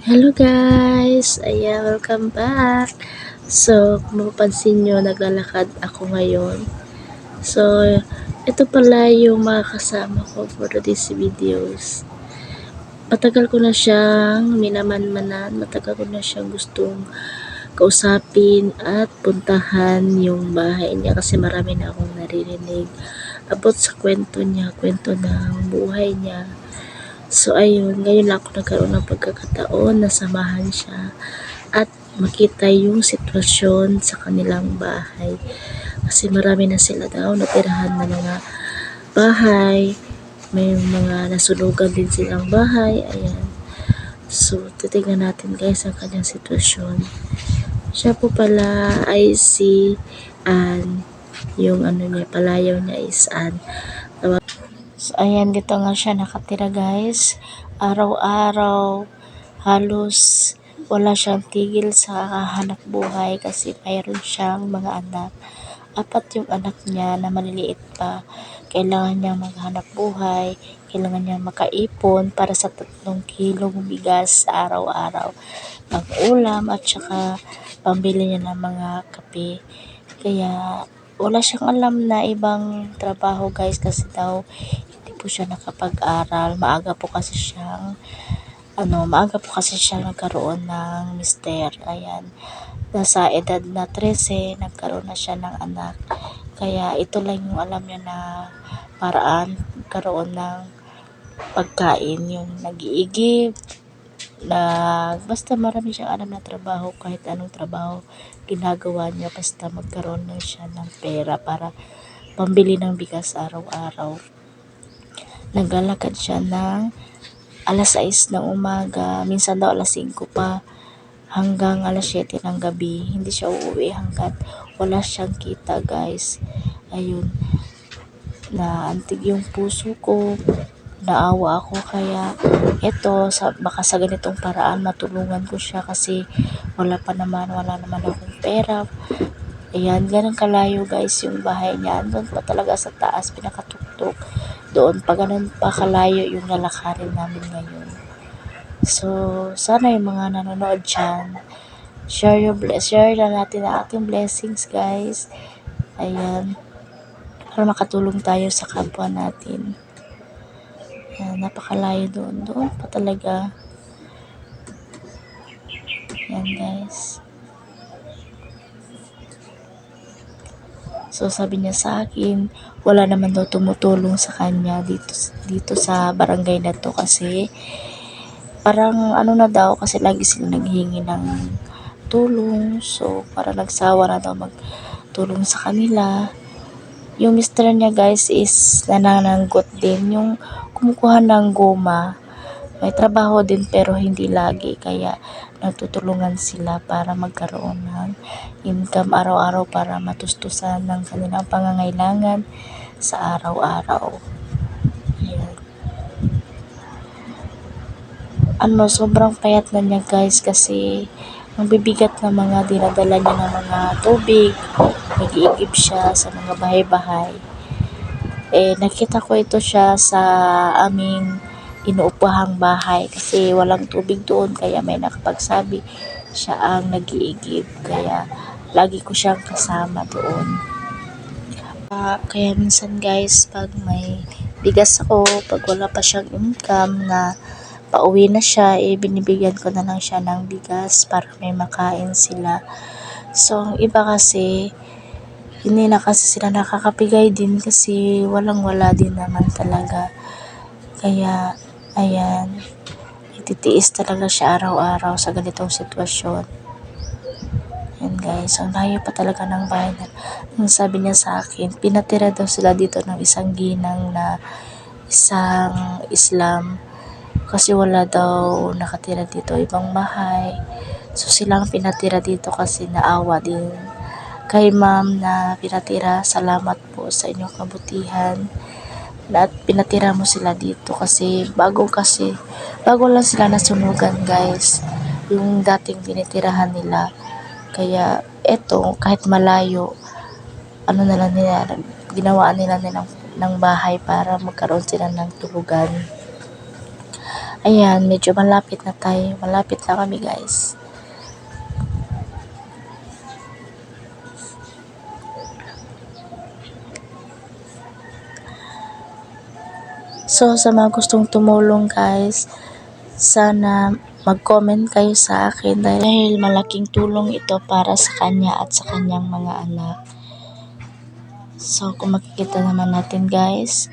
Hello guys! Ayan, welcome back! So, kung mapapansin nyo, naglalakad ako ngayon. So, ito pala yung mga kasama ko for these videos. Matagal ko na siyang minamanmanan, matagal ko na siyang gustong kausapin at puntahan yung bahay niya kasi marami na akong naririnig about sa kwento niya, kwento ng buhay niya. So, ayun, ngayon lang ako nagkaroon ng pagkakataon na samahan siya at makita yung sitwasyon sa kanilang bahay. Kasi marami na sila daw natirahan na mga bahay, may mga nasunugan din silang bahay, ayan. So, titignan natin guys ang kanyang sitwasyon. Siya po pala ay si Ann, yung ano niya, palayaw niya is Ann. So, ayan, dito nga siya nakatira guys. Araw-araw, halos wala siyang tigil sa hanap buhay kasi mayroon siyang mga anak. Apat yung anak niya na maliliit pa. Kailangan niya maghanap buhay, kailangan niya makaipon para sa 3 kilong bigas sa araw-araw. Pang-ulam at saka pambili niya ng mga kape. Kaya wala siyang alam na ibang trabaho guys kasi daw hindi po siya nakapag-aral. Maaga po kasi siya nagkaroon ng mister. Ayan. Nasa edad na 13, nagkaroon na siya ng anak. Kaya ito lang yung alam niya na paraan karoon ng pagkain. Yung nag-iigib, basta marami siyang alam na trabaho, kahit anong trabaho ginagawa niya, basta magkaroon lang siya ng pera para pambili ng bigas araw-araw. Naglalakad siya ng alas 6 ng umaga, minsan daw alas 5 pa, hanggang alas 7 ng gabi. Hindi siya uuwi hanggat wala siyang kita guys. Ayun, naantig yung puso ko, naawa ako, kaya baka sa ganitong paraan matulungan ko siya kasi wala naman akong pera. Ayan, ganun kalayo guys yung bahay niya. Doon pa talaga sa taas, pinakatuktok. Doon pa ganun pa kalayo yung lalakarin namin ngayon. So, sana yung mga nanonood dyan, share na natin ang ating blessings guys. Ayan, para makatulong tayo sa kapwa natin. Ayan, napakalayo doon pa talaga. Ayan guys. So, sabi niya sa akin, wala naman daw tumutulong sa kanya dito sa barangay na to kasi parang na daw, kasi lagi sila naghihingi ng tulong. So, para nagsawa na daw magtulong sa kanila. Yung mister niya guys is nanananggot din, yung kumukuha ng goma. May trabaho din pero hindi lagi, kaya nagtutulungan sila para magkaroon ng income araw-araw para matustusan ng kanilang pangangailangan sa araw-araw. Ayan. Sobrang payat na niya guys kasi ang bibigat na mga dinadala niya ng mga tubig, nag-iigib siya sa mga bahay-bahay. Nakita ko ito siya sa aming inuupahang bahay kasi walang tubig doon, kaya may nakapagsabi siya ang nag-iigib, kaya lagi ko siyang kasama doon. Kaya minsan guys, pag may bigas ako, pag wala pa siyang income na pauwi na siya, binibigyan ko na lang siya ng bigas para may makain sila. So, ang iba kasi hindi na kasi sila nakakapigay din kasi walang-wala din naman talaga. Kaya, ayan, ititiis talaga siya araw-araw sa ganitong sitwasyon. Ayan guys, ang layo pa talaga ng bahay na. Ang sabi niya sa akin, pinatira daw sila dito ng isang ginang na isang Islam. Kasi wala daw nakatira dito ibang bahay. So silang pinatira dito kasi naawa din kay ma'am na pinatira. Salamat po sa inyong kabutihan at pinatira mo sila dito kasi bago lang sila nasunugan guys, yung dating tinitirahan nila. Kaya kahit malayo, na lang nila, ginawaan nila ng bahay para magkaroon sila ng tulugan. Ayan, medyo malapit na tayo. Malapit na kami, guys. So, sa mga gustong tumulong, guys, sana mag-comment kayo sa akin dahil malaking tulong ito para sa kanya at sa kanyang mga anak. So, kung makikita naman natin, guys,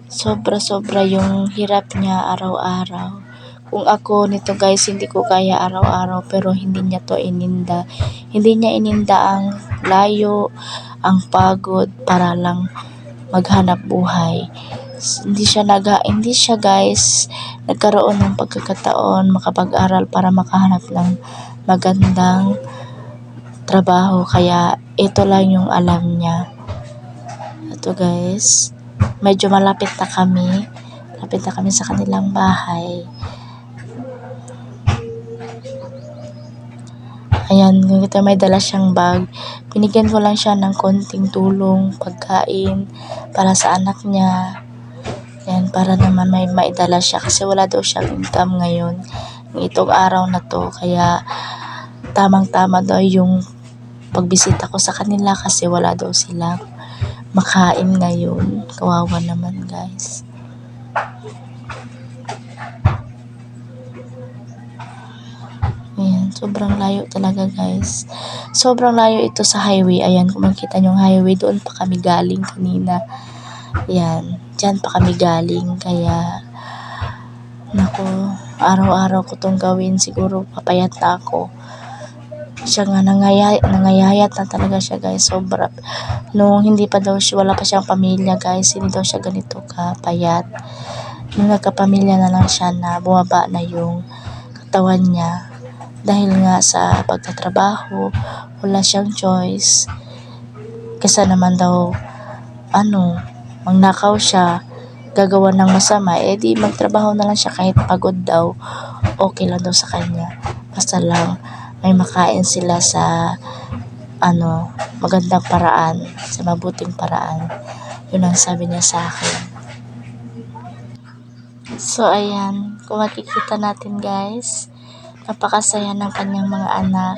sobra-sobra yung hirap niya araw-araw. Kung ako nito, guys, hindi ko kaya araw-araw, pero hindi niya to ininda. Hindi niya ininda ang layo, ang pagod para lang maghanap buhay. Hindi siya, guys, nagkaroon ng pagkakataon makapag-aral para makahanap ng magandang trabaho, kaya ito lang yung alam niya. Ito, guys, medyo malapit na kami sa kanilang bahay. Ayan, ito may dala siyang bag. Binigyan ko lang siya ng konting tulong, pagkain para sa anak niya. Yan, para naman may maidala siya kasi wala daw siyang income ngayon itong araw na to. Kaya tamang-tama daw yung pagbisita ko sa kanila kasi wala daw silang makain ngayon. Kawawa naman, guys. Ayan, sobrang layo talaga, guys. Sobrang layo ito sa highway. Ayan, kung makita nyo yung highway, doon pa kami galing kanina. Ayan, dyan pa kami galing. Kaya, naku, araw-araw ko tong gawin. Siguro papayat na ako. Siya nga, nangayayat na talaga siya, guys. Sobra. Nung hindi pa daw siya, wala pa siyang pamilya, guys. Hindi daw siya ganito kapayat. Nung nagkapamilya na lang siya na bumaba na yung katawan niya. Dahil nga sa pagtatrabaho, wala siyang choice. Kasi naman daw, mangnakaw siya, gagawa ng masama, di magtrabaho na lang siya kahit pagod daw. Okay lang daw sa kanya. Basta lang, may makain sila sa, magandang paraan, sa mabuting paraan. Yun ang sabi niya sa akin. So, ayan, kung makikita natin, guys, napakasaya ng kanyang mga anak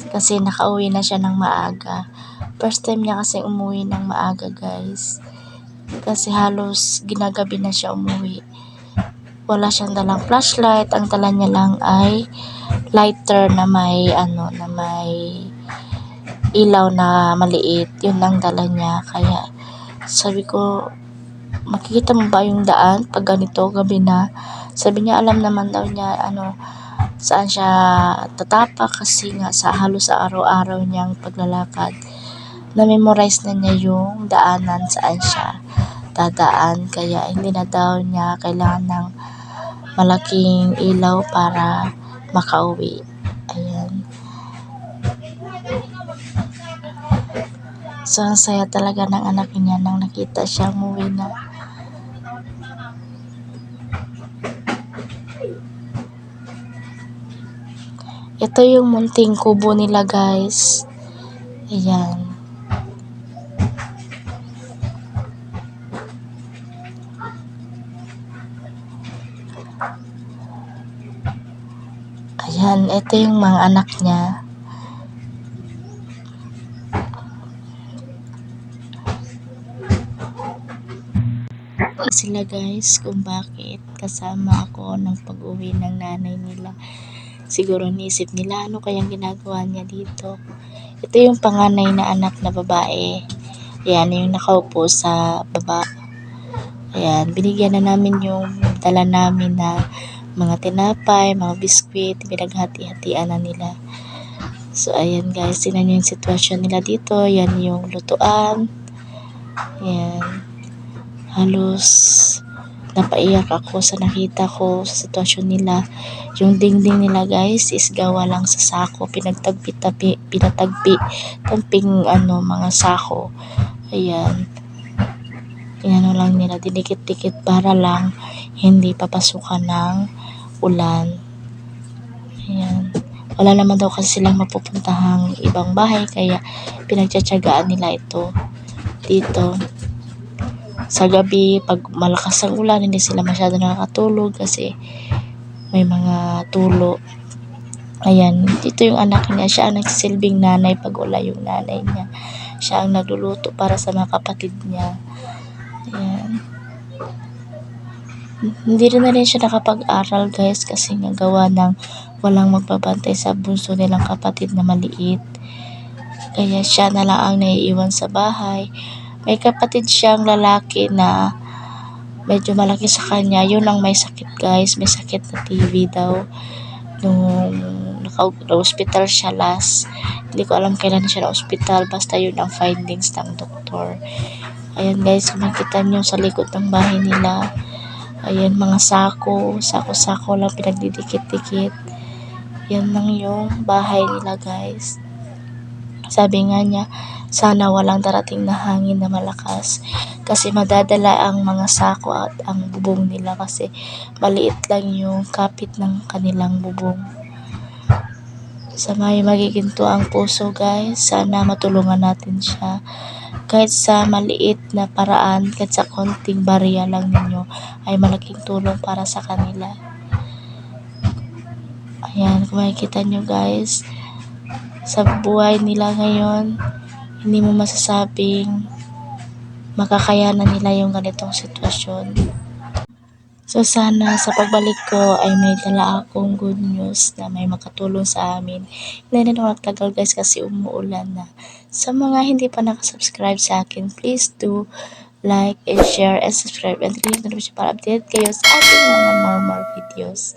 kasi nakauwi na siya ng maaga. First time niya kasi umuwi ng maaga, guys, kasi halos ginagabi na siya umuwi. Wala siyang dalang flashlight, ang dala niya lang ay lighter na may ilaw na maliit. Yun ang dala niya. Kaya sabi ko, makikita mo ba yung daan pag ganito gabi na? Sabi niya alam naman daw niya saan siya tatapak kasi nga sa halos sa araw-araw niyang paglalakad, na-memorize na niya yung daanan saan siya dadaan. Kaya hindi na daw niya kailangan ng malaking ilaw para makauwi. Ayan. So, ang saya talaga ng anak niya nang nakita siya umuwi na. Ito yung munting kubo nila, guys. Ayan. Ayan, ito yung mga anak niya. Sila, guys, kung bakit kasama ako ng pag-uwi ng nanay nila. Siguro niisip nila ano kayang ginagawa niya dito. Ito yung panganay na anak na babae. Ayan, yung nakaupo sa baba. Ayan, binigyan na namin yung dala namin na mga tinapay, mga biskwit, pinaghati-hatian na nila. So, ayan, guys, tinan yung sitwasyon nila dito. Ayan yung lutuan. Ayan. Halos napaiyak ako sa nakita ko sa sitwasyon nila. Yung dingding nila, guys, is gawa lang sa sako. Pinatagpi tamping mga sako. Ayan. Inano lang nila, dinikit-dikit para lang hindi papasukan ng ulan. Ayan. Wala naman daw kasi silang mapupuntahang ibang bahay, kaya pinagtsatsagaan nila ito dito. sa gabi, pag malakas ang ulan, hindi sila masyado nakakatulog kasi may mga tulo. Ayan, dito yung anak niya, siya ang nagsisilbing nanay pag wala yung nanay niya. Siya ang nagluluto para sa mga kapatid niya. Ayan. Hindi rin siya nakapag-aral guys kasi nga gawa ng walang magbabantay sa bunso nilang kapatid na maliit. Kaya siya na lang ang naiiwan sa bahay. May kapatid siyang lalaki na medyo malaki sa kanya. Yun ang may sakit guys. May sakit na TB daw. Nung na-hospital siya last. Hindi ko alam kailan siya na-hospital. Basta yun ang findings ng doktor. Ayan guys, kung makita nyo sa likod ng bahay nila. Ayan, mga sako-sako lang pinagdidikit-dikit. Yan lang yung bahay nila guys. Sabi nga niya, sana walang darating na hangin na malakas kasi madadala ang mga sako at ang bubong nila kasi maliit lang yung kapit ng kanilang bubong. Sa may magiginto ang puso guys, sana matulungan natin siya. Kahit sa maliit na paraan, kahit sa konting barya lang ninyo, ay malaking tulong para sa kanila. Ayan, kung makikita nyo guys, sa buhay nila ngayon, hindi mo masasabing makakayanan nila yung ganitong sitwasyon. So sana sa pagbalik ko ay may dala akong good news na may makatulong sa amin. Hindi na ako nagtagal guys kasi umuulan na. Sa mga hindi pa nakasubscribe sa akin, please do like and share and subscribe and click the notification para update kayo sa ating mga more videos.